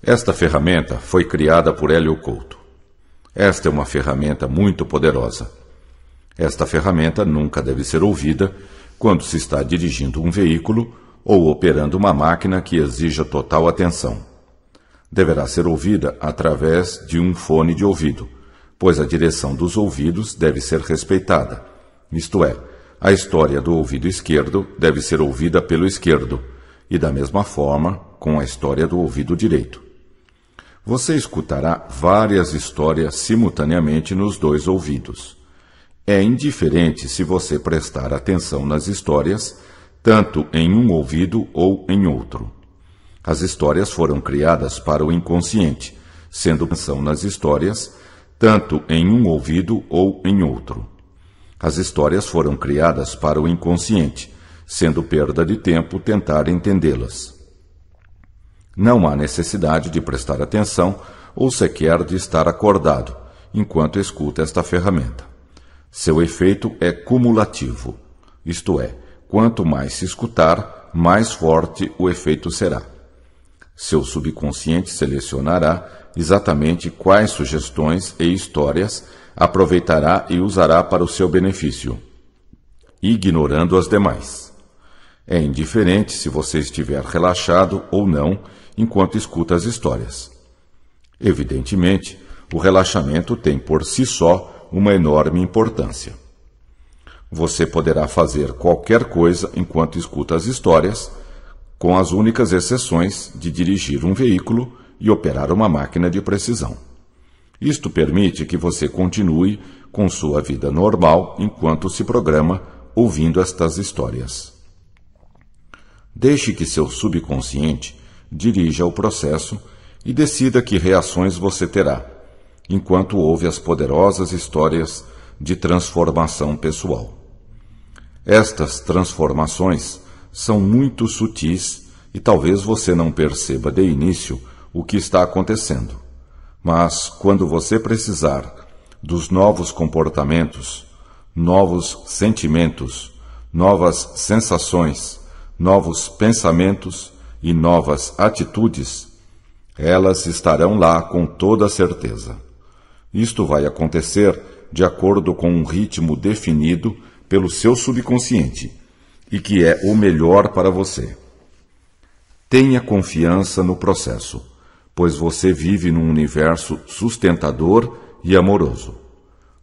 Esta ferramenta foi criada por Hélio Couto. Esta é uma ferramenta muito poderosa. Esta ferramenta nunca deve ser ouvida quando se está dirigindo um veículo ou operando uma máquina que exija total atenção. Deverá ser ouvida através de um fone de ouvido, pois a direção dos ouvidos deve ser respeitada. Isto é, a história do ouvido esquerdo deve ser ouvida pelo esquerdo, e da mesma forma com a história do ouvido direito. Você escutará várias histórias simultaneamente nos dois ouvidos. É indiferente se você prestar atenção nas histórias, tanto em um ouvido ou em outro. As histórias foram criadas para o inconsciente, sendo atenção nas histórias, tanto em um ouvido ou em outro. As histórias foram criadas para o inconsciente, sendo perda de tempo tentar entendê-las. Não há necessidade de prestar atenção ou sequer de estar acordado enquanto escuta esta ferramenta. Seu efeito é cumulativo, isto é, quanto mais se escutar, mais forte o efeito será. Seu subconsciente selecionará exatamente quais sugestões e histórias aproveitará e usará para o seu benefício, ignorando as demais. É indiferente se você estiver relaxado ou não enquanto escuta as histórias. Evidentemente, o relaxamento tem por si só uma enorme importância. Você poderá fazer qualquer coisa enquanto escuta as histórias, com as únicas exceções de dirigir um veículo e operar uma máquina de precisão. Isto permite que você continue com sua vida normal enquanto se programa ouvindo estas histórias. Deixe que seu subconsciente dirija o processo e decida que reações você terá, enquanto ouve as poderosas histórias de transformação pessoal. Estas transformações são muito sutis e talvez você não perceba de início o que está acontecendo. Mas, quando você precisar dos novos comportamentos, novos sentimentos, novas sensações, novos pensamentos e novas atitudes, elas estarão lá com toda certeza. Isto vai acontecer de acordo com um ritmo definido pelo seu subconsciente e que é o melhor para você. Tenha confiança no processo, pois você vive num universo sustentador e amoroso.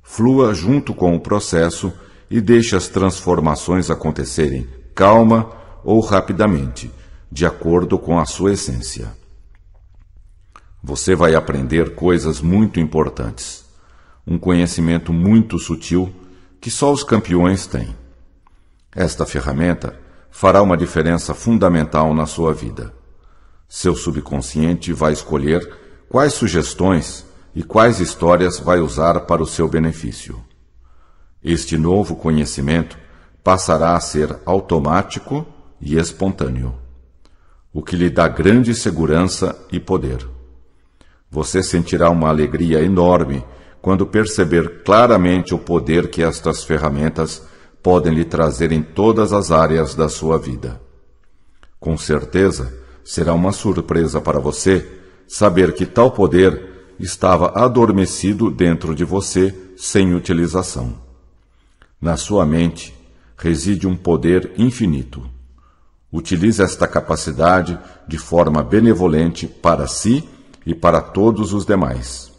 Flua junto com o processo e deixe as transformações acontecerem calma ou rapidamente, de acordo com a sua essência. Você vai aprender coisas muito importantes, um conhecimento muito sutil que só os campeões têm. Esta ferramenta fará uma diferença fundamental na sua vida. Seu subconsciente vai escolher quais sugestões e quais histórias vai usar para o seu benefício. Este novo conhecimento passará a ser automático e espontâneo, o que lhe dá grande segurança e poder. Você sentirá uma alegria enorme quando perceber claramente o poder que estas ferramentas podem lhe trazer em todas as áreas da sua vida. Com certeza, será uma surpresa para você saber que tal poder estava adormecido dentro de você sem utilização. Na sua mente reside um poder infinito. Utilize esta capacidade de forma benevolente para si e para todos os demais.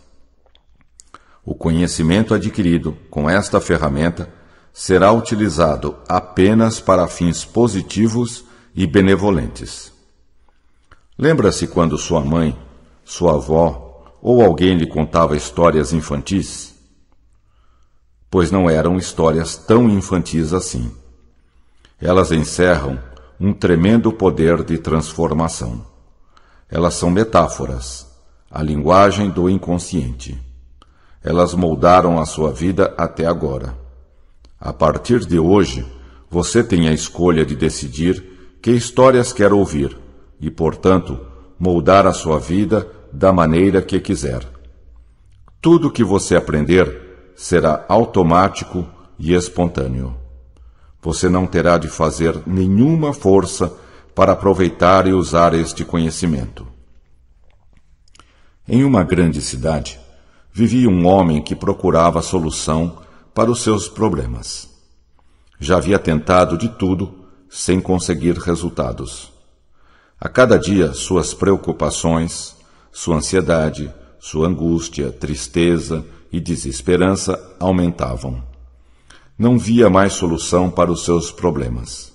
O conhecimento adquirido com esta ferramenta será utilizado apenas para fins positivos e benevolentes. Lembra-se quando sua mãe, sua avó ou alguém lhe contava histórias infantis? Pois não eram histórias tão infantis assim. Elas encerram um tremendo poder de transformação. Elas são metáforas, a linguagem do inconsciente. Elas moldaram a sua vida até agora. A partir de hoje, você tem a escolha de decidir que histórias quer ouvir e, portanto, moldar a sua vida da maneira que quiser. Tudo que você aprender será automático e espontâneo. Você não terá de fazer nenhuma força para aproveitar e usar este conhecimento. Em uma grande cidade, vivia um homem que procurava solução para os seus problemas. Já havia tentado de tudo sem conseguir resultados. A cada dia, suas preocupações, sua ansiedade, sua angústia, tristeza e desesperança aumentavam. Não via mais solução para os seus problemas.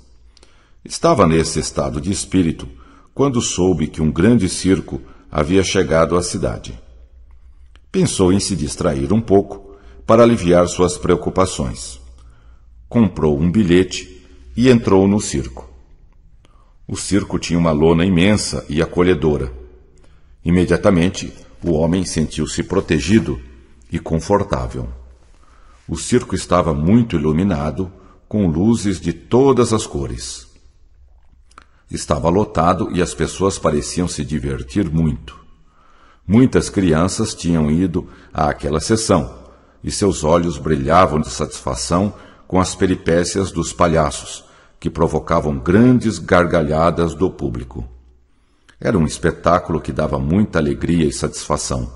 Estava nesse estado de espírito quando soube que um grande circo havia chegado à cidade. Pensou em se distrair um pouco para aliviar suas preocupações. Comprou um bilhete e entrou no circo. O circo tinha uma lona imensa e acolhedora. Imediatamente, o homem sentiu-se protegido e confortável. O circo estava muito iluminado, com luzes de todas as cores. Estava lotado e as pessoas pareciam se divertir muito. Muitas crianças tinham ido àquela sessão, e seus olhos brilhavam de satisfação com as peripécias dos palhaços, que provocavam grandes gargalhadas do público. Era um espetáculo que dava muita alegria e satisfação.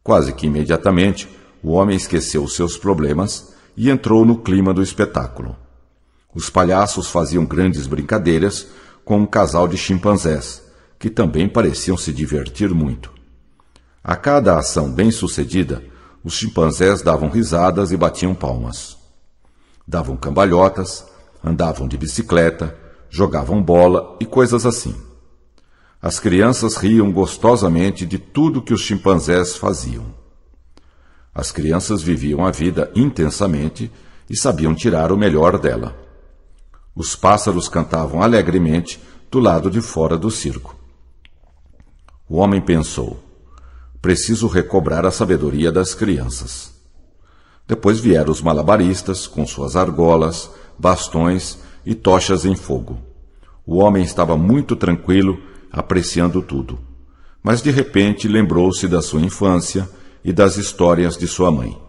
Quase que imediatamente, o homem esqueceu os seus problemas e entrou no clima do espetáculo. Os palhaços faziam grandes brincadeiras com um casal de chimpanzés, que também pareciam se divertir muito. A cada ação bem-sucedida, os chimpanzés davam risadas e batiam palmas. Davam cambalhotas, andavam de bicicleta, jogavam bola e coisas assim. As crianças riam gostosamente de tudo que os chimpanzés faziam. As crianças viviam a vida intensamente e sabiam tirar o melhor dela. Os pássaros cantavam alegremente do lado de fora do circo. O homem pensou: preciso recobrar a sabedoria das crianças. Depois vieram os malabaristas com suas argolas, bastões e tochas em fogo. O homem estava muito tranquilo, apreciando tudo. Mas de repente lembrou-se da sua infância e das histórias de sua mãe.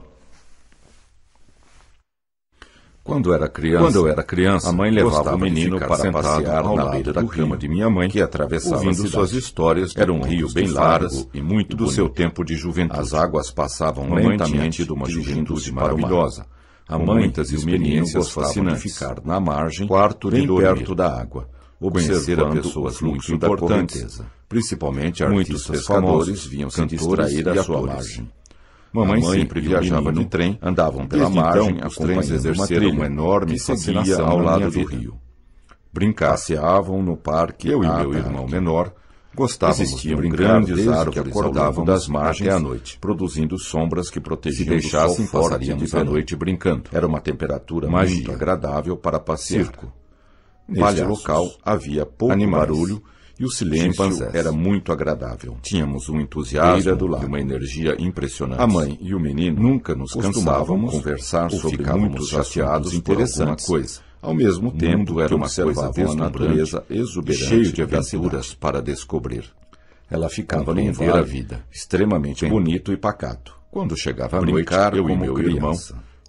Quando eu era criança, a mãe levava o menino para passear na beira da cama de minha mãe, que atravessava ouvindo suas histórias. Era um rio bem largo e muito do seu tempo de juventude. As águas passavam lentamente de uma juventude maravilhosa. Há muitas experiências fascinantes de ficar na margem, bem perto da água, observando pessoas muito importantes, principalmente artistas famosos, vinham se distrair à sua margem. Mamãe sempre viajava de trem, andavam pela margem, os trens exerceram uma enorme fascinação ao lado do rio. Passeavam no parque, eu e meu irmão menor gostávamos de grandes árvores que acordavam das margens até a noite, produzindo sombras que protegiam do sol forte. Passaríamos a noite brincando. Era uma temperatura muito agradável para passear. Neste local havia pouco barulho e o silêncio era muito agradável. Tínhamos um entusiasmo e uma energia impressionante. A mãe e o menino nunca nos cansávamos de conversar sobre muitos chateados interessantes coisa. Ao mesmo tempo, era uma coisa a natureza exuberante, cheio de aventuras para descobrir. Ela ficava num vale a vida, extremamente bonito e pacato. Quando chegava a noite, eu e meu irmão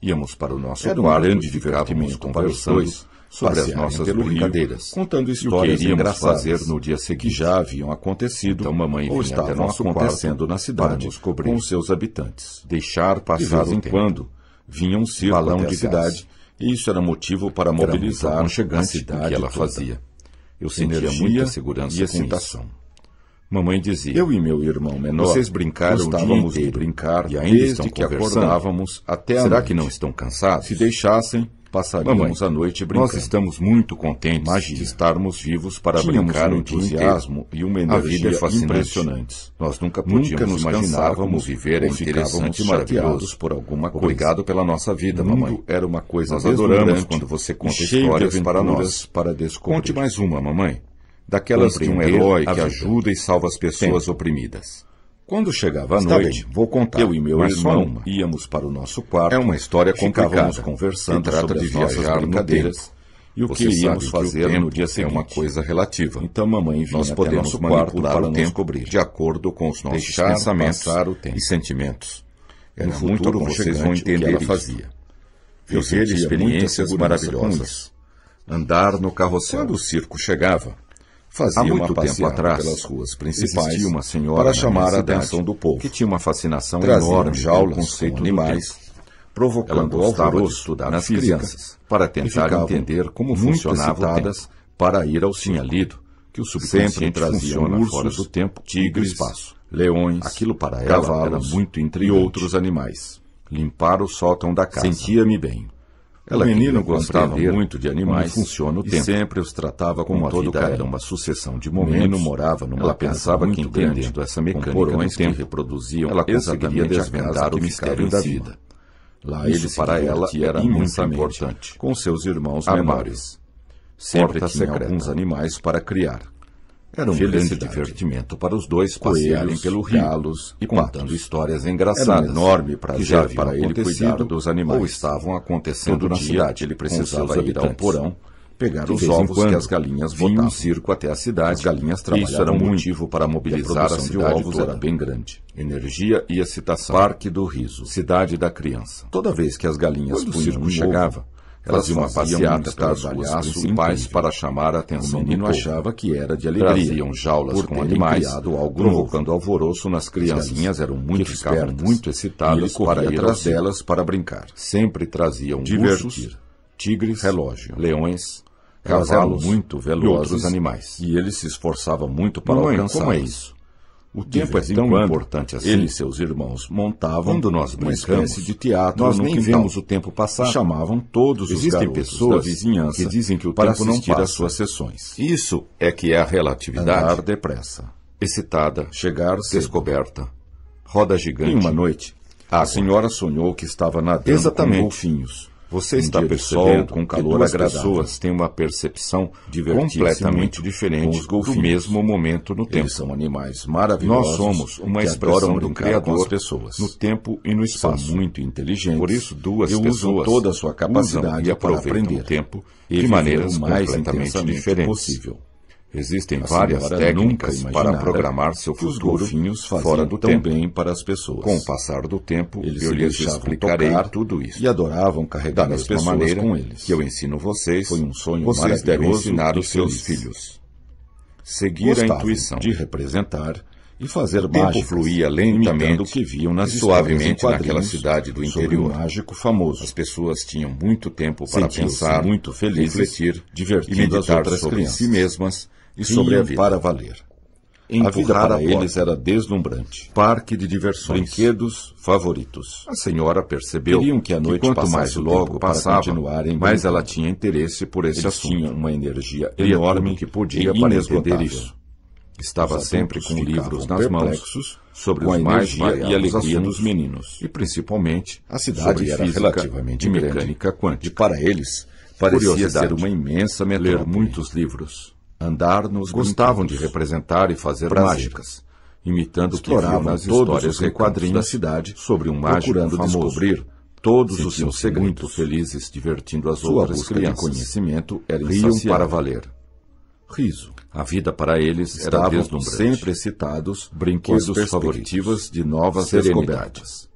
íamos para o nosso quarto e ficávamos conversando sobre as nossas brincadeiras, contando histórias engraçadas fazer no dia seguinte, que já haviam acontecido, então mamãe ou estavam acontecendo na cidade com os seus habitantes. Deixar passar em quando vinha um circo balão de cidade, e isso era motivo para mobilizar a cidade que ela fazia. Eu sentia muita segurança e excitação. Mamãe dizia: eu e meu irmão menor, vocês brincaram o dia inteiro, brincar, e ainda desde que acordávamos até a noite. Será que não estão cansados? Se deixassem, passaríamos a noite brincando. Nós estamos muito contentes de estarmos vivos para brincar um entusiasmo e uma energia impressionantes. Nós nunca podíamos imaginar como viver é interessante e maravilhoso por alguma coisa. Obrigado pela nossa vida, mamãe. Era uma coisa nós adoramos quando você conta histórias para nós, para descobrir. Conte mais uma, mamãe. Daquelas de um herói que ajuda e salva as pessoas oprimidas. Quando chegava a noite, vou contar. Eu e meu irmão íamos para o nosso quarto. É uma história complicada. Ficávamos conversando sobre as nossas brincadeiras e o que iríamos fazer no dia seguinte. É uma coisa relativa. Então mamãe vinha nós podemos manipular o tempo de acordo com os nossos pensamentos e sentimentos. No futuro vocês vão entender o que ela fazia. Viver experiências maravilhosas. Andar no carrossel. Quando o circo chegava, Fazia Há muito uma tempo passeata atrás, pelas ruas principais existia uma senhora para na chamar minha a cidade atenção do povo, que tinha uma fascinação Traziam enorme jaulas pelo conceito com do animais, tempo. provocando Ela gostava de alvoroço estudar nas física crianças, para que tentar ficavam entender como muito funcionava o excitadas tempo. para ir ao Tinha circo. lido que o Sempre subconsciente traziam funciona ursos, fora do tempo, tigres, do espaço. leões, Aquilo para ela era cavalos muito e intrigante. outros animais. Limpar o sótão da casa. Sentia-me bem. Ela O menino queria gostava compreender muito de animais como funciona o e tempo. sempre os tratava Como com a todo vida carinho. era uma sucessão de O menino momentos, morava numa ela casa pensava que muito grande, entendendo essa com mecânica porões do tempo, que reproduziam ela conseguiria exatamente a desvendar casa o que mistério ficava em da cima. vida. Lá Isso ele se para ela divertia era muito imensamente importante. com seus irmãos Armário. menores. Sempre Porta tinha secreta. alguns animais para criar. Era um grande Felicidade. divertimento para os dois passearem Coelhos, pelo rio, galos e contando patos. histórias Era engraçadas, um enorme prazer que já haviam para ele acontecido cuidar dos animais. ou estavam acontecendo Todo na dia, cidade. ele Com precisava seus ir ao habitantes. porão, pegar de os vez em ovos quando, que as galinhas vinha botavam. um circo até a cidade. As galinhas Isso era trabalhavam um muito, motivo para e a mobilizar a produção de cidade ovos toda. era bem grande. Energia e excitação. Parque do Riso. Cidade da criança. Toda vez que as galinhas Quando o punham circo um chegava, ovo, elas faziam uma faziam passeata um pelas ruas estardalhaço principais incrível. para chamar a atenção O menino do povo. achava que era de alegria. Traziam jaulas por com terem animais, criado algo provocando novo. alvoroço nas crianças. As galinhas eram muito que ficavam espertas, muito e excitadas ele corria para ir atrás atrás delas para brincar. Sempre traziam Divertir. ursos, tigres, Relógio. leões, Elas eram cavalos muito e velozes outros animais. E ele se esforçava muito para Mamãe, alcançá-los. como é isso? O tempo é vez em tão quando, importante assim. ele Ele e seus irmãos montavam Quando nós uma brincamos, espécie de teatro nós no nem quintal. vemos o tempo passar. E chamavam todos os Existem garotos pessoas da vizinhança que dizem que o para tempo não assistir às passa. suas sessões. Isso é que é a relatividade. Andar depressa, Excitada, chegar cedo. descoberta, roda gigante. Em uma noite, a Água. senhora sonhou que estava nadando Exatamente. com golfinhos. Você Um está dia de percebendo sol, com calor que duas agradável. pessoas têm uma percepção Divertir-se completamente muito diferente com os golfinhos. do mesmo momento no tempo. Eles são animais maravilhosos. Nós somos uma que expressão adoram do brincar com as Criador pessoas. no tempo e no São espaço. muito inteligentes. Por isso, duas e usam pessoas toda a sua usam capacidade e para aproveitam aprender o tempo e de viver maneiras o mais completamente intensamente diferentes. possível. Existem A várias senhora técnicas nunca para imaginara programar seu que os futuro golfinhos faziam fora do tão tempo. bem para as pessoas. Com o passar do tempo, Eles eu se lhes deixavam explicarei tocar tudo isso. e adoravam carregar Da as mesma pessoas maneira com eles. que eu ensino vocês, Foi um sonho vocês devem maravilhoso ensinar e os seus feliz. filhos. Seguir a Gostavam intuição. de representar e fazer O tempo mágicas, fluía imitando lentamente o que viam nas e histórias em suavemente naquela quadrinhos cidade do sobre interior. um mágico famoso. As pessoas tinham muito tempo para Sentiam-se pensar, muito felizes, refletir, divertindo e meditar as outras sobre crianças. si mesmas e sobre a vida. Para valer. A vida Empurrar para a eles porta. era deslumbrante. Parque de diversões. Brinquedos favoritos. A senhora percebeu Queriam que a noite quanto passasse mais o logo tempo para passava, continuarem mais brincando. ela tinha interesse por esse Eles assunto. tinham uma energia Lia enorme tudo que podia e para inesgotável. entender isso. Estava Os sempre adultos com livros ficavam nas mãos perplexos sobre com os a mais energia e variados alegria assuntos dos meninos. e principalmente A cidade sobre era física relativamente e grande. mecânica E quântica. para eles, parecia Curiosidade. ser uma imensa Ler metrópole. muitos livros. Andar nos Gostavam de brinquedos. representar e fazer Prazer. mágicas, imitando o que viam Exploravam nas todos histórias os em recantos quadrinhos da cidade, sobre um mágico procurando famoso. descobrir Todos os Sentiam-se seus segredos. muito felizes, divertindo as Sua outras busca de crianças. conhecimento era Riam insaciável. para valer. Riso. A vida para eles era Estavam deslumbrante. sempre excitados Brinquedos com as perspectivas favoritos. de novas Serenidade. descobertas.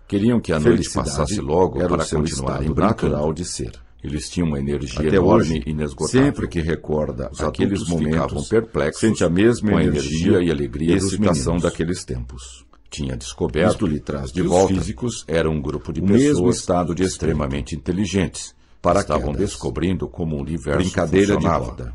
Queriam que a noite Felicidade passasse logo era para o seu continuarem estado brincando. natural de ser. Eles tinham uma energia Até enorme hoje, e inesgotável. sempre que recorda Os aqueles adultos ficavam momentos, perplexos sente a mesma com a energia energia e alegria e dos excitação meninos. daqueles tempos. Tinha descoberto Isto lhe traz de que volta os físicos eram um grupo de o mesmo pessoas estado de extremamente inteligentes para estavam quedas. descobrindo como o universo Brincadeira de funcionava. roda.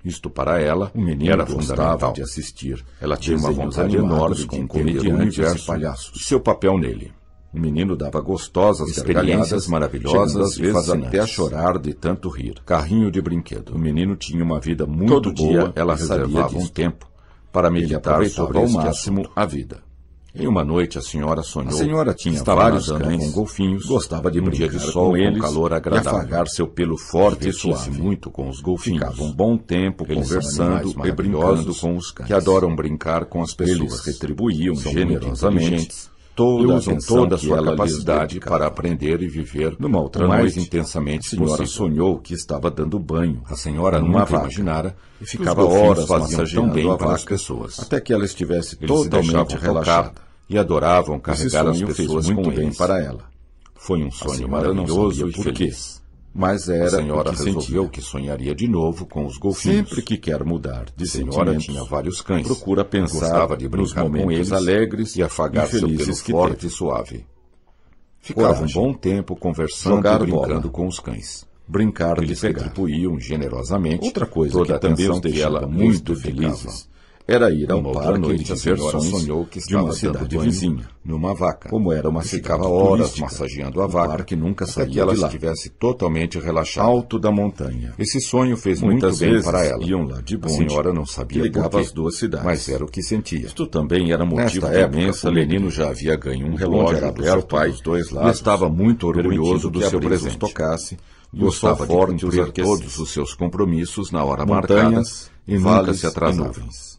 Isto para ela O menino era gostava fundamental. de assistir. Ela tinha uma desenhos vontade animados enorme de com entender o comediantes universo e palhaços. e seu papel nele. O menino dava gostosas Experiências gargalhadas, maravilhosas chegando às e vezes fascinantes. até a chorar de tanto rir. Carrinho de brinquedo. O menino tinha uma vida muito Todo boa dia ela e sabia reservava um disto. tempo para meditar aproveitava sobre ao este máximo assunto. a vida. Em uma noite a senhora sonhou. A senhora tinha que estava vários nadando cães, com golfinhos, gostava de um dia brincar de sol com eles calor e agradável. afagar seu pelo forte e Divertia-se suave. muito com os golfinhos. Ficava um bom tempo Eles são conversando animais e brincando maravilhosos com os cães. que adoram brincar com as pessoas. Eles retribuíam São muito generosamente inteligentes toda e a usam atenção toda a que sua ela lhes capacidade dedicava. para aprender e viver Numa outra o mais noite, intensamente a senhora possível. sonhou que estava dando banho. A senhora numa nunca vaca imaginara e que ficava os golfinhos horas faziam tão massageando bem a para as vaca, pessoas. até que ela estivesse Eles se totalmente deixavam relaxada. tocar e adoravam Esse carregar as sonho fez pessoas muito com bem eles. para ela. Foi um A sonho senhora não maravilhoso sabia e por quê. feliz. mas era A senhora o que resolveu sentia. que sonharia de novo com os golfinhos. Sempre que quer mudar de A senhora sentimentos, tinha vários cães. procura pensar Gostava de nos brincar com momentos eles alegres e afagar seu pelo felizes que forte teve. e suave. Ficava Coragem. um bom tempo conversando Jogar e brincando bola. com os cães. Brincar de Eles pegar. retribuíam generosamente Outra coisa toda que a também atenção os que deixava ela muito lhes dedicava. felizes era ir ao Uma outra parque noite, de a senhora diversões sonhou que de uma estava cidade dando banho vizinha. numa vaca. Como era uma E cidade ficava horas turística, massageando a o vaca parque nunca até saía que ela de lá. estivesse totalmente relaxada. Alto da montanha. Esse sonho fez Muitas muito bem vezes para ela. iam lá de A bonde, senhora não que sabia ligava por quê, as duas cidades. mas era o que sentia. Isto também era motivo Nesta de época, imensa o menino alegria. já havia ganho um O relógio bonde era aberto aberto pai dos dois e lados, estava muito orgulhoso permitido do que seu a brisa os presente. tocasse, e Gostava o de sol forte os cumprir aquecesse. todos os seus compromissos na hora marcada Montanhas, e nunca vales se e atrasava. nuvens.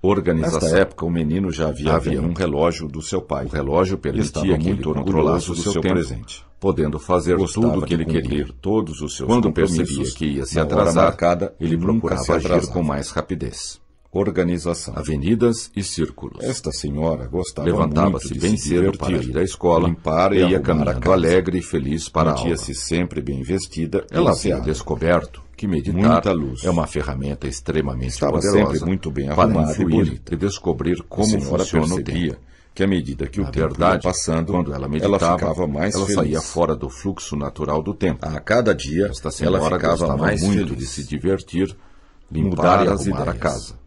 Organização. Nesta época, o menino já havia Havia ganho um relógio do seu pai. O relógio estava permitia que ele muito controlasse orgulhoso o do seu seu tempo, presente. podendo fazer Gostava tudo o que de ele queria. cumprir todos os seus Quando compromissos, percebia que ia se na hora atrasar, marcada, ele nunca procurava se agir atrasava. com mais rapidez. Organização. Avenidas e círculos. Esta senhora gostava Levantava-se muito de bem se cedo divertir, para ir à escola, limpar e ia arrumar a caminhando casa. alegre e feliz para a aula. Mantia-se sempre bem vestida e Ela havia aseada. descoberto que meditar Muita luz. é uma ferramenta extremamente Estava poderosa sempre muito bem para arrumada e influir bonita. e descobrir como A senhora funciona o percebia tempo. que à medida que o Na tempo verdade, ia passando, quando ela meditava, ficava mais ela feliz. saía fora do fluxo natural do tempo. A cada dia, Esta ela senhora ficava gostava mais muito feliz. de se divertir, limpar Mudar e as arrumar a ideias. casa.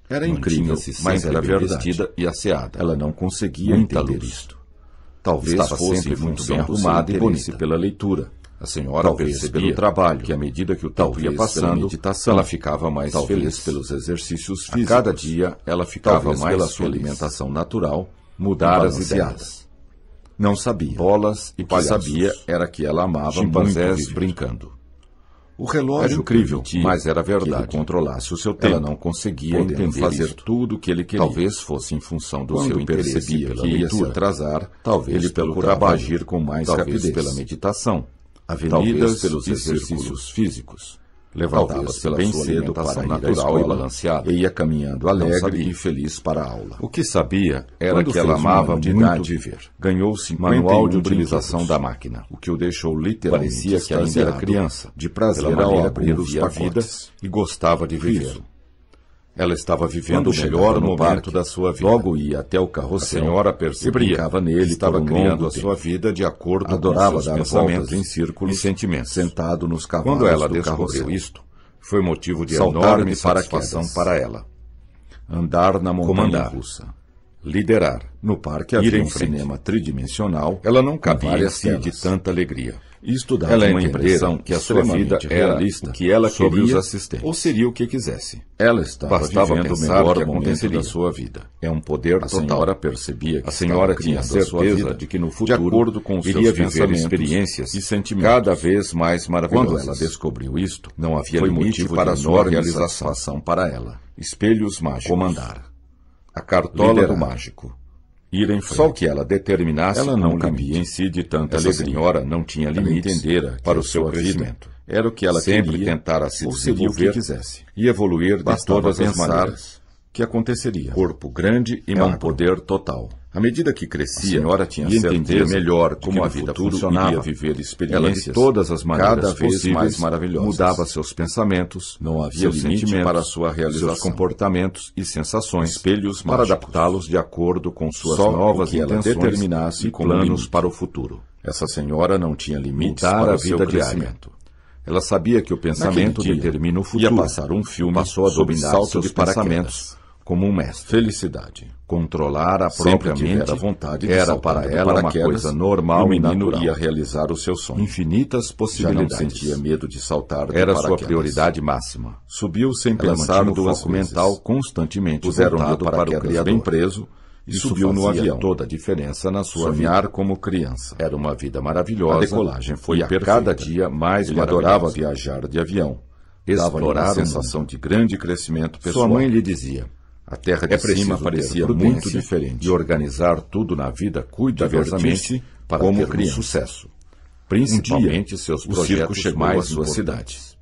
Era incrível, Mantinha-se mas sempre era bem verdade. vestida e asseada. Ela não conseguia Muita entender luz. isto. Talvez Estava fosse sempre em muito função bem do arrumada seu e interesse bonita. pela leitura. A senhora Talvez percebia pelo trabalho, que à medida que o tempo talvez ia pela passando, meditação, ela ficava mais talvez feliz. pelos exercícios A físicos. cada dia ela ficava Talvez mais pela sua feliz. alimentação natural, Mudar as balanceada. ideias. Não sabia. Bolas e O que palhaços. sabia era que ela amava muito Chimpanzés viver. brincando. O Era relógio incrível, permitia mas era que ele verdade. controlasse o seu tempo. Ela não conseguia podendo entender fazer isto. tudo o que ele queria. Talvez fosse em função do Quando seu interesse percebia pela que ia se leitura. atrasar, Talvez ele pelo procurava trabalho, agir com mais talvez rapidez. pela meditação, Avenidas talvez pelos e exercícios círculos. físicos. Talvez Levantava-se pela bem sua cedo para alimentação ir à natural escola e balanceada. e ia caminhando Não alegre sabia. e feliz para a aula. O que sabia era Quando que ela fez um amava ano de muito idade, viver. ganhou 51 Manual de utilização brinquedos, da máquina. o que o deixou literalmente Parecia que ainda era extasiado criança, de prazer pela ao maneira abrir como os via a vida pacotes. e gostava de viver. Riso. Ela estava vivendo Quando o chegava melhor no momento parque, da sua vida. logo ia até o A carrossel senhora e percebia brincava nele que estava por um criando longo a sua tempo. vida de acordo Adorava com seus dar pensamentos voltas em círculos, e sentimentos. sentado nos cavalos Quando ela do descobriu carrossel. isto, foi motivo de Saltar enorme de paraquedas. satisfação para ela. Andar na montanha Comandar. russa. Liderar. No parque Ir havia em um frente. cinema tridimensional. Ela não com cabia em várias si de telas. tanta alegria. Isto dava Ela uma entendera impressão que a sua vida extremamente era realista o que ela sobre queria os assistentes. ou seria o que quisesse. Ela estava Bastava vivendo o pensar melhor que momento aconteceria. da sua vida. É um poder A total. senhora percebia que A senhora estava tinha criando a sua certeza vida de que no de futuro acordo com os iria seus viver pensamentos experiências e sentimentos. cada vez mais maravilhosas. Quando ela descobriu isto, Não havia foi limite motivo para a de sua enorme realização. satisfação para ela. Espelhos mágicos. Comandar. A cartola Liderar. do mágico. Ir em frente. Só o que ela determinasse Ela não como cabia limite. em si de tanta Essa alegria. senhora não tinha Ela limites entendera que para a o seu sua vida crescimento. era o que ela Sempre queria, tentara se ou seria o que desenvolver quisesse. e evoluir de Bastava todas as pensar maneiras. que aconteceria. Corpo grande e É um magro. poder total. À medida que A crescia, senhora tinha e entendia certeza melhor de como que a no vida futuro funcionava, iria viver ela de experiências todas as maneiras cada vez possíveis mais maravilhosas. mudava seus pensamentos, Não havia seus limite sentimentos, para a sua realização. seus comportamentos e sensações, Espelhos para mágicos. adaptá-los de acordo com suas Só novas o que ela intenções determinasse e como planos limite. para o futuro. Essa senhora não tinha limites Mudar para a o seu vida diária. crescimento. Ela sabia que o pensamento Naquele dia, determina o ia futuro. passar um filme Passou a sobre dominar salto seus de paraquedas. pensamentos como um mestre. Felicidade. Controlar a Sempre própria tivera mente vontade de era saltar para de ela uma paraquedas, coisa normal e o e menino natural. ia realizar o seu sonho. Infinitas Já não possibilidades. sentia medo de saltar de Era paraquedas. sua prioridade máxima. Subiu sem Ela pensar mantinha o duas foco vezes. mental constantemente Puseram-no voltado para o paraquedas Criador. bem preso e Isso subiu no fazia avião. toda a diferença na sua Sonhar vida. como criança. Era uma vida maravilhosa. A decolagem foi e a perfeita. cada dia mais Ele adorava maravilhosa. viajar de avião. Explorar Dava-lhe uma o sensação de grande crescimento pessoal. Sua mãe lhe dizia: A terra de é preciso cima ter parecia prudência muito diferente. e organizar tudo na vida cuidadosamente Divertir-se para como ter um criança. sucesso. Um Principalmente dia, seus o circo projetos chegou mais à sua importantes. cidade.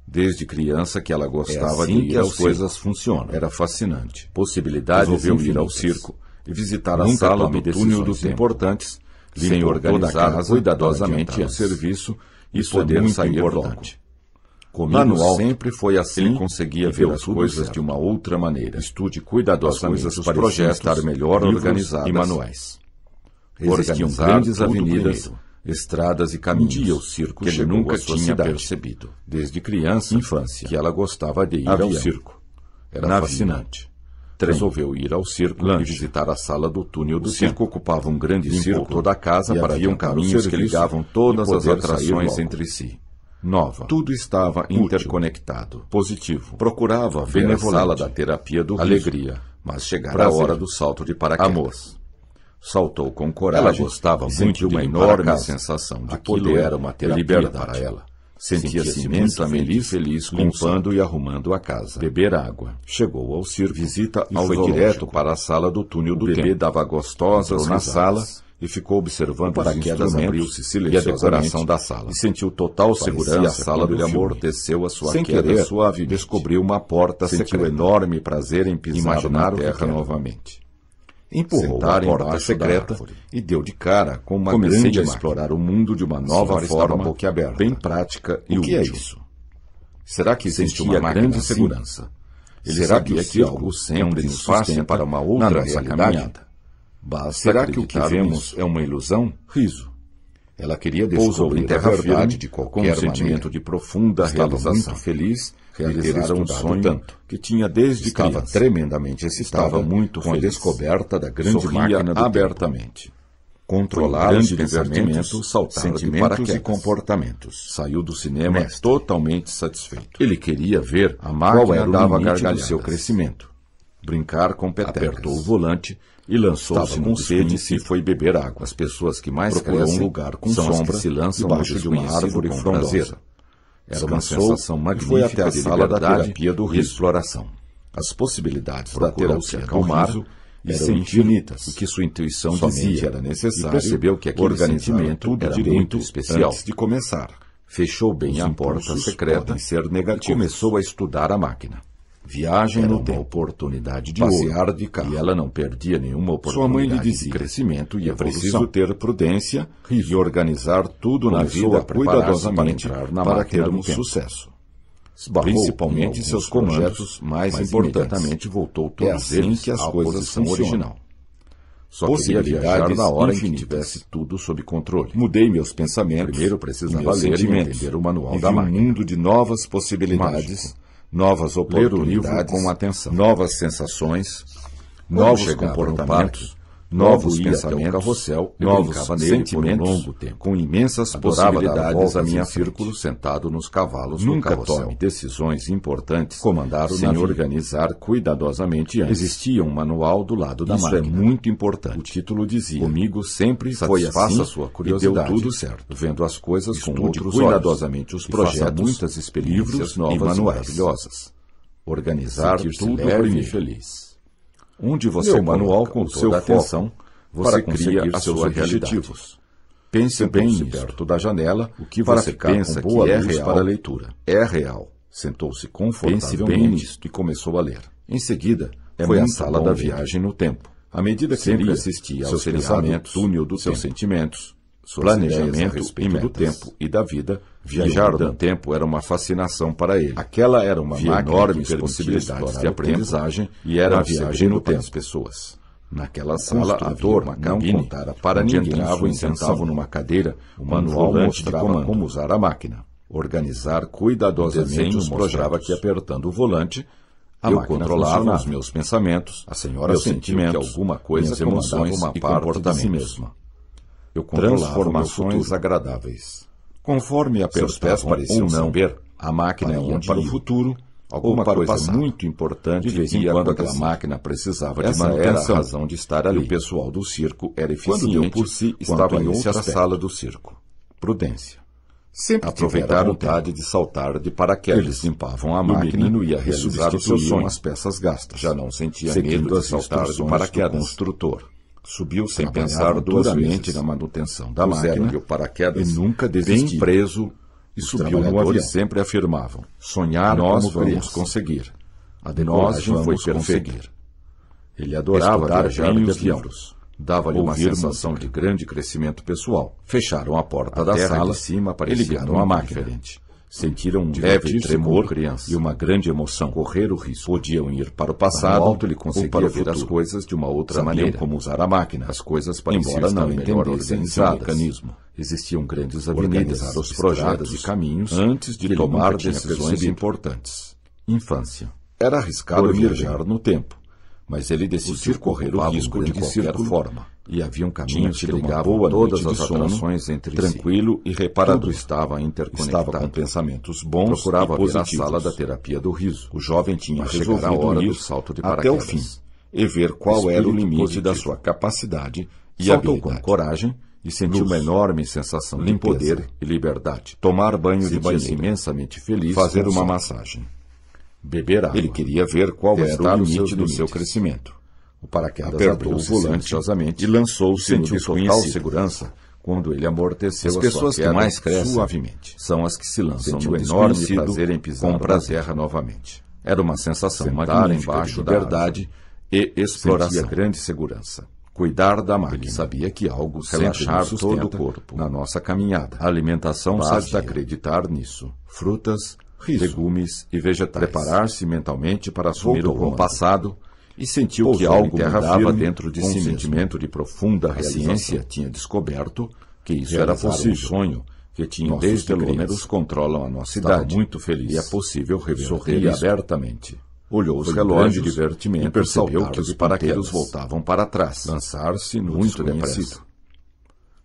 Desde criança que ela gostava assim de ir que ao as coisas circo. funcionam. Era fascinante. Possibilidades Resolveu ir ao infinitas. circo e visitar a Nunca sala tome do túnel do decisões tempo. importantes Sem sem organizar organizar cuidadosamente cuidadosamente o o serviço e poder sair logo. Comigo sempre foi assim. Ele conseguia ver as coisas de uma outra maneira. Estude cuidadosamente os projetos, estar melhor organizados e manuais. Existiam grandes avenidas, estradas e caminhos. Um dia o circo que ele nunca tinha percebido. Desde criança, infância, que ela gostava de ir ao circo. Era fascinante. Resolveu ir ao circo e visitar a sala do túnel do circo. Ocupava um grande círculo toda a casa para haviam caminhos que ligavam todas as atrações entre si. Nova. Tudo estava interconectado. Positivo. Procurava ver a sala da terapia do alegria, mas chegara a hora do salto de paraquedas. Amor. Saltou com coragem. Ela gostava muito de uma enorme sensação de poder era uma terapia para ela. Sentia-se imensamente feliz limpando e arrumando a casa. Beber água. Chegou ao circo, visita e foi direto para a sala do túnel do tempo. O bebê dava gostosas na sala e ficou observando os instrumentos e a decoração da sala. E sentiu total segurança. A sala do amorteceu a sua queda suave. Descobriu uma porta secreta. Sentiu enorme prazer em pisar na terra novamente. Empurrou a porta secreta e deu de cara com uma grande a explorar o mundo de uma nova forma, bem prática e útil. O que é isso? Será que existe uma grande segurança? Será que algo sempre nos sustenta para uma outra caminhada? Será que o que vemos é uma ilusão? Riso. Ela queria descobrir a verdade de qualquer sentimento de profunda realização. Estava muito feliz, realizara um sonho tanto, que tinha desde criança. Estava tremendamente excitada, muito com a descoberta da grande máquina do abertamente. Controlar os pensamentos, saltar de paraquedas e comportamentos. Saiu do cinema totalmente satisfeito. Ele queria ver a máquina dava gargalhada do seu crescimento. Brincar com petecas. Apertou o volante e lançou-se com sede e foi beber água. As pessoas que mais crescem um lugar com sombra se lançam debaixo de uma árvore frondosa. Era uma sensação magnífica. Foi até a sala da terapia do riso. Exploração. As possibilidades da terapia acalmar eram infinitas. O que sua intuição dizia era necessário. E percebeu que aquele sentimento era muito especial. Antes de começar, fechou bem a porta secreta e começou a estudar a máquina. Viagem no tempo, oportunidade de passear de carro. E ela não perdia nenhuma oportunidade. Sua mãe lhe dizia de crescimento e é preciso ter prudência e organizar tudo na vida cuidadosamente para termos sucesso. Principalmente seus projetos mais importantes. Voltou todos eles que as coisas são original. Só queria viajar na hora em que tivesse tudo sob controle. Mudei meus pensamentos. Primeiro precisava ler e entender o manual da máquina. Um mundo de novas possibilidades. Novas oportunidades, ler o livro com atenção, novas sensações, novos comportamentos, novos pensamentos, carrossel, novos sentimentos, longo tempo, com imensas possibilidades a minha círculo sentado nos cavalos nunca do carrossel. Tome decisões importantes, comandar sem organizar cuidadosamente antes. Existia um manual do lado da máquina. Isso é muito importante. O título dizia: comigo sempre foi assim, sua curiosidade, e deu tudo certo, vendo as coisas com outros cuidadosamente olhos, os projetos, muitas experiências novas e manuais maravilhosas. Organizar tudo leve e feliz. Onde você manual com toda a atenção, você cria os seus objetivos. Pense bem nisso, perto da janela, o que você pensa que é real para a leitura. É real. Sentou-se confortavelmente e começou a ler. Em seguida, foi à sala da viagem no tempo. À medida que sempre assistia aos pensamentos, túnel dos seus sentimentos, planejamento e do tempo e da vida, viajar no tempo era uma fascinação para ele. Aquela era uma enorme possibilidade de aprendizagem e era a viagem no tempo. Pessoas. Naquela sala, a dor não contara para ninguém. Entravam e sentavam numa cadeira, o manual mostrava como usar a máquina. Organizar cuidadosamente os mostrava que apertando o volante, eu controlava os meus pensamentos, a senhora sentiu que alguma coisa comandava uma parte de si mesma. Eu transformações agradáveis. Conforme apertavam pés pareciam não ver, a máquina ia para o futuro, alguma coisa muito importante, de vez em quando aquela máquina precisava de manutenção. Essa era a razão de estar ali. E o pessoal do circo era eficiente. Quando deu por si, estava em outra sala do circo. Prudência. Sempre aproveitaram a vontade de saltar de paraquedas. Eles limpavam a máquina e ia realizar os seus sonhos. As peças gastas. Já não sentia medo de saltar de paraquedas. Construtor. Subiu sem pensar duramente na manutenção da máquina o paraquedas e nunca desistiu. Bem preso e subiu no avião. Sempre afirmavam: sonhar nós vamos conseguir. A decolagem foi perfeita. Ele adorava viajar de avião. Dava-lhe uma sensação de grande crescimento pessoal. Fecharam a porta da sala de cima e ligaram a máquina. Sentiram um leve tremor e uma grande emoção. Correr o risco. Podiam ir para o passado, alto ele conseguia para ver as coisas de uma outra maneira. maneira, como usar a máquina. As coisas pareciam Embora não estar melhor entendessem seu organizadas. mecanismo. Existiam grandes avenidas, Organizar os projetos estradas e caminhos antes de que tomar nunca tinha decisões percebido. importantes. Infância. Era arriscado Dormir viajar no tempo, mas ele decidiu correr o risco de qualquer forma. E haviam caminhos que ligavam todas as atrações entre tranquilo e reparador. Tudo estava interconectado. Estava com pensamentos bons. Procurava ver a sala da terapia do riso. O jovem tinha resolvido a hora do salto de paraquedas até o fim e ver qual era o limite da sua capacidade e saltou com coragem e sentiu uma enorme sensação de poder e liberdade. Tomar banho de banheiro, imensamente feliz, fazer uma massagem, beber água. Ele queria ver qual era o limite do seu crescimento. O paraquedas apertou o volante e lançou-se no total segurança quando ele amorteceu. As pessoas que mais crescem suavemente são as que se lançam no enorme prazer em pisar na terra novamente. Era uma sensação magnífica embaixo de liberdade e exploração. Sentia grande segurança. Cuidar da máquina. Ele sabia que algo relaxar todo o corpo na nossa caminhada. A alimentação basta acreditar nisso. Frutas, legumes e vegetais. Preparar-se mentalmente para assumir o passado e sentiu que algo mudava dentro de si, um sentimento de profunda realização. A ciência tinha descoberto que isso era possível. Um sonho que tinha desde números controlam a nossa idade. Muito feliz. E é possível reverter abertamente. Olhou os relógios de divertimento e percebeu que os paraquedas voltavam para trás. Lançar-se no muito depressa.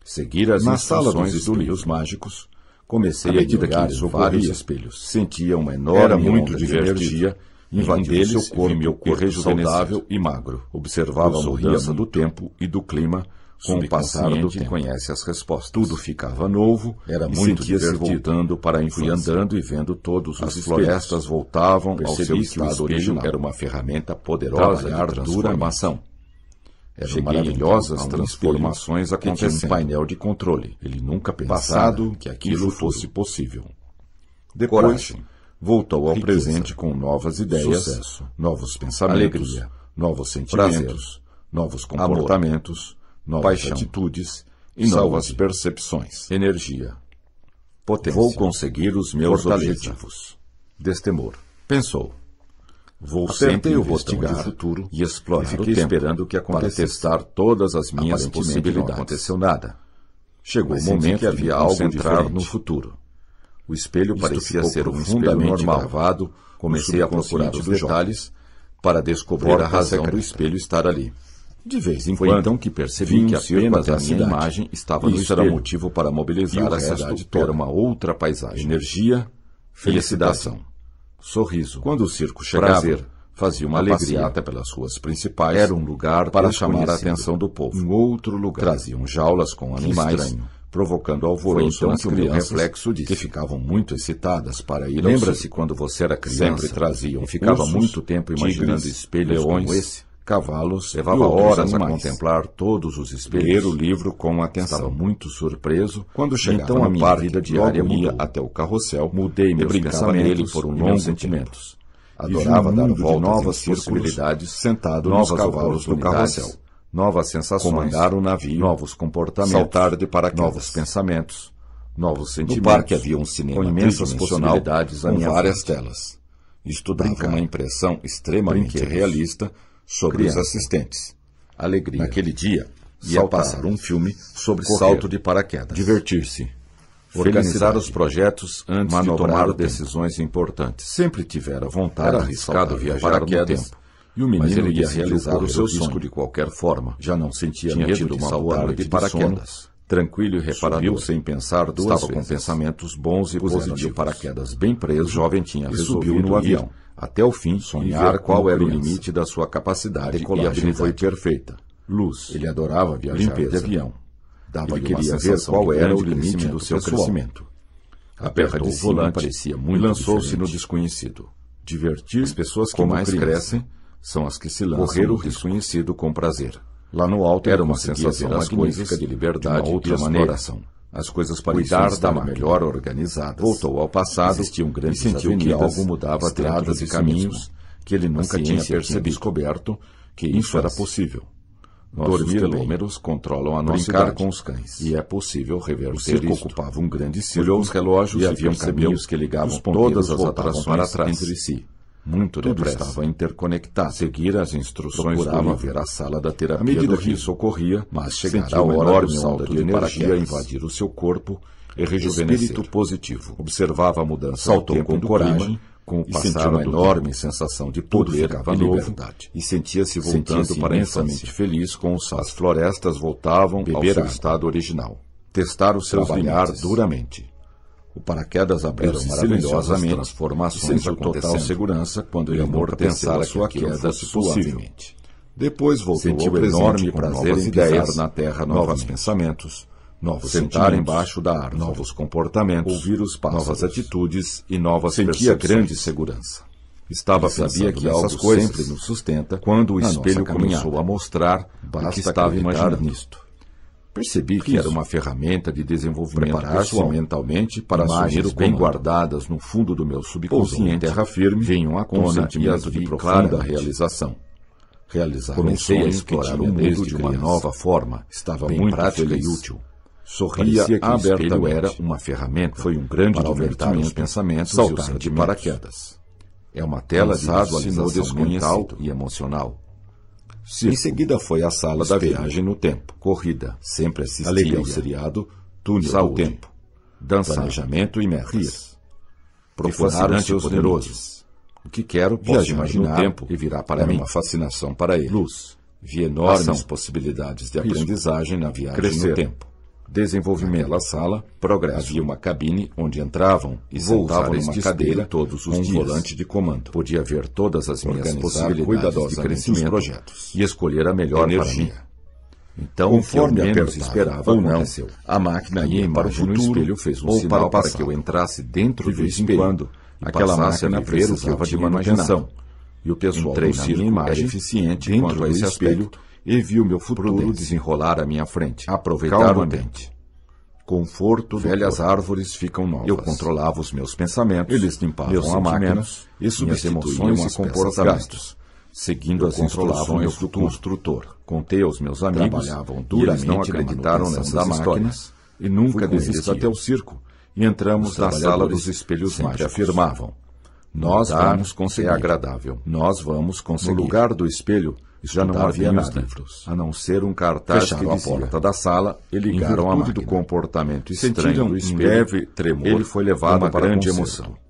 Seguir as instruções dos espelhos mágicos. Comecei a olhar vários espelhos. Sentia uma enorme onda de energia invadiu seu corpo rejuvenescido e magro. Observava a mudança do tempo e do clima com o passar do tempo. Conhece as respostas. Tudo ficava novo, era muito divertido. Voltando para a infância. Fui andando e vendo todos os espelhos. Florestas voltavam ao seu estado original. Era uma ferramenta poderosa de transformação. Eram maravilhosas transformações acontecendo. Tinha um painel de controle. Ele nunca pensava que aquilo fosse possível. Depois, voltou ao presente com novas ideias, sucesso, novos pensamentos, alegria, novos sentimentos, novos comportamentos, novas atitudes e novas percepções, energia, potência. Vou conseguir os meus objetivos. Destemor. Pensou. Vou sempre investigar o futuro e explorar o tempo, esperando o que acontecesse, para testar todas as minhas possibilidades. Não aconteceu nada. Chegou o momento que havia algo diferente no futuro. O espelho parecia ser um fundamente malvado. Comecei a procurar os detalhes para descobrir a razão do espelho estar ali. De vez em quando, então que percebi que apenas a minha imagem estava no espelho. Isso era motivo para mobilizar a cidade toda. Era uma outra paisagem. Energia, felicidade, sorriso. Quando o circo chegava, fazia uma passeata pelas ruas principais. Era um lugar para chamar a atenção do povo. Um outro lugar. Traziam jaulas com animais, provocando alvoroço nas crianças, reflexo que ficavam muito excitadas para ir. Lembra-se quando você era criança? Sempre traziam. Ficava muito tempo imaginando espelhos leões, como esse, cavalos, levava horas a contemplar todos os espelhos. Ler o livro com atenção. Estava muito surpreso quando chegava então a minha vida diária mudou. Até o carrossel, mudei meus pensamentos por um longo sentimentos. Adorava dar voltas em possibilidades, sentado nos cavalos do carrossel. Novas sensações, comandar o navio, novos comportamentos, saltar de paraquedas, novos pensamentos, novos sentimentos. No parque havia um cinema com imensas possibilidades, com várias telas. Estudava uma impressão extremamente realista sobre os assistentes. Alegria. Naquele dia, ia passar um filme sobre salto de paraquedas. Divertir-se. Organizar os projetos antes de tomar decisões importantes. Sempre tivera vontade. Era arriscado viajar no tempo. E o menino ia realizar o seu sonho de qualquer forma. Já não sentia medo de saltar de paraquedas. Tranquilo e reparador, sem pensar duas vezes. Estava com pensamentos bons e positivos. De paraquedas bem preso, o jovem tinha resolvido no avião. Até o fim, sonhar qual era o limite da sua capacidade. E a habilidade foi perfeita. Luz. Ele adorava viajar de avião. Ele queria ver qual era o limite do seu crescimento. Apertou o volante, parecia muito, e lançou-se no desconhecido. Divertir as pessoas que mais crescem são as que se lançam correr o desconhecido com prazer. Lá no alto era uma sensação magnífica de liberdade e outra exploração. As coisas pareciam estar melhor organizadas. Voltou ao passado e sentiu que algo mudava estradas e caminhos que ele nunca tinha percebido. Descoberto que isso era possível. Nossos telômeros controlam a nossa idade. Com os cães. E é possível reverter O circo isto. ocupava um grande círculo. Olhou os relógios e haviam percebeu caminhos que ligavam os ponteiros todas as atrações para trás entre si. Muito Tudo depressa. estava interconectado. Seguir as instruções do Procurava livro. ver a sala da terapia À medida do que riso. isso ocorria, Mas chegara sentia a uma hora do enorme salto onda de de energia paraquedas. invadir o seu corpo e rejuvenescer. Espírito positivo. Observava a mudança Saltou do tempo com e do coragem, clima, com o e passar sentiu uma do enorme tempo. sensação de Tudo poder ficava e novo liberdade. e sentia-se voltando Sentia-se para a imensamente infância. feliz com o salto. As florestas voltavam Beber ao seu água. estado original. Testar os seus Trabalhar limites. duramente. O paraquedas abriu-se Eram silenciosamente, maravilhosas transformações e sentiu total acontecendo. segurança quando Ele ele nunca pensara pensara que a queda fosse fosse possível. suavemente. Depois voltou Sentiu ao presente enorme com prazer novas em ideias, pisar na terra novos novamente. pensamentos, novos Sentar sentimentos, embaixo da árvore, novos comportamentos, ouvir os pássaros, novas atitudes e novas sentia percepções. grande segurança. Estava Ele sabia pensando que nessas algo coisas sempre nos sustenta quando o na espelho nossa começou caminhada. a mostrar o Basta que estava acreditar imaginando. nisto. Percebi que era uma ferramenta de desenvolvimento Preparar-se pessoal. mentalmente para assumir Imagens o bem comando. guardadas no fundo do meu subconsciente, terra firme, vinham à com um tona e sentimento as de vi profunda claramente. realização. Realizar Comecei um a sonho explorar que o tinha mundo desde de uma criança. nova forma. Estava bem muito prática feliz. e útil. Sorria Parecia que o espelho abertamente. era uma ferramenta. Foi um grande para aumentar divertimento os pensamentos e saltar os de sentimentos. paraquedas. É uma tela de Lançado no visualização mental desconhecido. e emocional. Em seguida foi à sala da Espelho. viagem no tempo. Corrida, Sempre assistia alegria, ao seriado Túnel saúde, do Tempo. dançar, Planejamento e metas. procurar os Fascinante seus e poderoso. limites. O que quero, posso Viajar imaginar no tempo e virá para era mim. uma fascinação para ele. Luz, Vi enormes ação, possibilidades de risco, aprendizagem na viagem crescer, no tempo. desenvolvimento, Naquela sala, progresso. havia uma cabine onde entravam e Vou sentavam usar numa este cadeira espelho todos os com um dias. volante de comando. Podia ver todas as minhas Organizar possibilidades de cuidadosamente crescimento os projetos. e escolher a melhor Energia. para mim. Então, Conforme o que eu menos apertava esperava ou não, aconteceu. a máquina A ia minha para o imagem no futuro espelho fez um ou sinal para o para que eu passado. entrasse dentro De do vez em espelho. quando, e aquela passasse a máquina viver o que eu precisava de tinha uma imaginado. manutenção. E o pessoal Entrei do na circo minha imagem era eficiente dentro quanto a do esse espelho aspecto e vi o meu futuro prudência. desenrolar à minha frente. Aproveitar Calmamente. o ambiente. Conforto, velhas corpo. árvores ficam novas. Eu controlava os meus pensamentos, Eles limpavam meus a máquina sentimentos, e minhas substituíam emoções as e peças comportamentos, gastos. seguindo Eu as controlava o meu instruções do futuro. construtor. Contei aos meus amigos, Trabalhavam e eles duramente não na acreditaram manutenção nessas das máquinas máquinas e nunca Fui com eles desistiram até o circo. E entramos Os na sala trabalhadores dos espelhos sempre mágicos. afirmavam, Nós "Mudar vamos conseguir. é É agradável. Nós vamos conseguir. No lugar do espelho, Já não estudar havia bem os nada, livros. a não ser um cartaz Fecharam que a dizia, porta da sala e ligaram a em virtude máquina. do comportamento estranho Sentiram do um espelho, leve tremor ele foi levado e uma para grande concerto. emoção.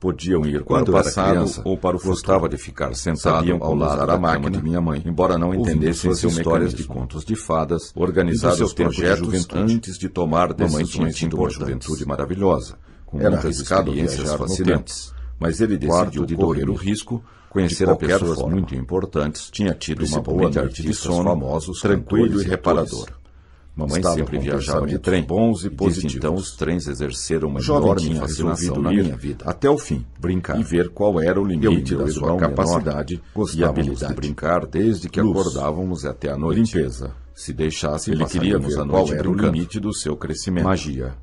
Podiam ir Quando para o era passado criança, ou para o futuro. gostava de ficar sentado Sabiam ao como lado usar da a cama máquina, de minha mãe, embora não ouvindo entendessem suas seu histórias mecanismo. de contos de fadas, Organizar e dos os seus tempos de projetos juventude. antes de tomar Mamãe tinha decisões tido uma importantes. juventude maravilhosa, com Era muitas arriscado experiências viajar no fascinantes. Mas ele Quarto decidiu de correr dormir. o risco, conhecer De a qualquer pessoas forma. muito importantes, Tinha tido uma boa principalmente noite de artistas sono, famosos, tranquilo cantores e reparador. reparador. Mamãe Estava sempre com viajava de pensamentos trem, bons e desde positivos. então os trens exerceram uma Jovem enorme tinha fascinação resolvido na ir minha vida. até o fim, Brincar e ver qual era o Eu e limite meu da sua irmão capacidade menor e gostávamos habilidade. de brincar desde que Luz. acordávamos até a noite. Limpeza. Se deixasse, Ele queria passaríamos ver a qual noite era o brincando. limite do seu crescimento. Magia.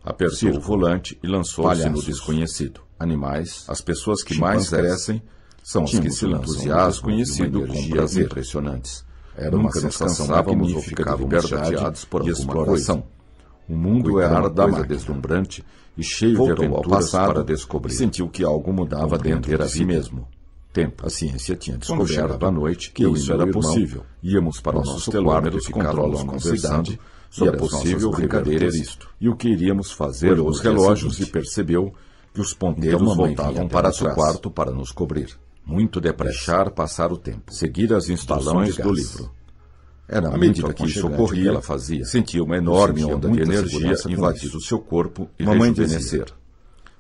Apertou Circo. o volante e lançou-se no Palhaços. desconhecido. Animais. As pessoas que mais Chimpanzés. crescem são as que Tínhamos se um lançam no entusiasmo desconhecido e uma com energia prazer. impressionantes. Era Nunca uma nos sensação cansávamos ou magnífica de ficávamos liberdade chateados por e alguma exploração. coisa. O mundo Cuidar era uma da coisa máquina. deslumbrante e cheio Voltou de ao aventuras passado para descobrir. e sentiu que algo mudava dentro Compreender de a si vida. mesmo. Tempo. A ciência tinha Quando descoberto chegava a noite, que eu e isso meu era irmão possível. íamos para o Nossos nosso telômeros quarto e ficávamos controlam a nossa conversando idade sobre e é as possível nossas brincadeiras reverter isto. e o que iríamos fazer Olhou nos os relógios relógios e percebeu que os Então ponteiros mamãe voltavam vinha para até seu trás. quarto para nos cobrir. Muito depressa. Deixar passar o tempo. Seguir as Balão instruções de do gás. livro. Era À muito medida que isso aconchegante o ocorria, que ela fazia. sentia uma enorme sentia onda de muita energia segurança com invadir isso. o seu corpo e Mamãe rejuvenescer.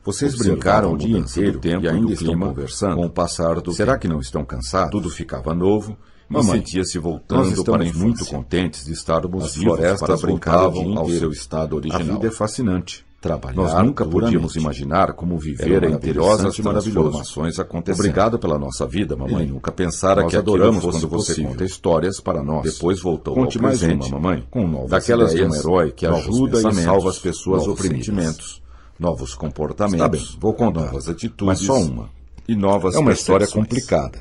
Vocês Observava brincaram a o dia mudança do inteiro tempo e e ainda do estão clima conversando. com o passar do Será tempo. que não estão cansados? Tudo ficava novo. Mamãe, E sentia-se nós voltando estamos para a infância. muito contentes de estarmos As vivos florestas para brincar o voltavam dia ao inteiro. seu estado original. A vida é fascinante. Trabalhar Nós nunca podíamos duramente. imaginar como viver Era em maravilhosas perigosas transformações transformações acontecendo. Obrigado pela nossa vida, mamãe. Ele nunca pensara Nós que aquilo adoramos fosse quando você possível. conta histórias para nós. Depois voltou Conte ao mais presente, uma, mamãe, com novas daquelas de um ideias, herói que novos ajuda e pensamentos, salva as pessoas novos oprimidas. sentimentos. Novos Está comportamentos, bem, vou contar. novas atitudes, Mas só uma. e novas É uma história percepções. complicada,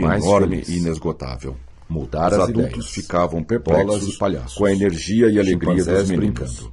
mais enorme feliz. e inesgotável. Mudar Os as adultos ideias. ficavam Bolas perplexos e palhaços. com a energia e alegria dos Chimpanzés meninos. brincando.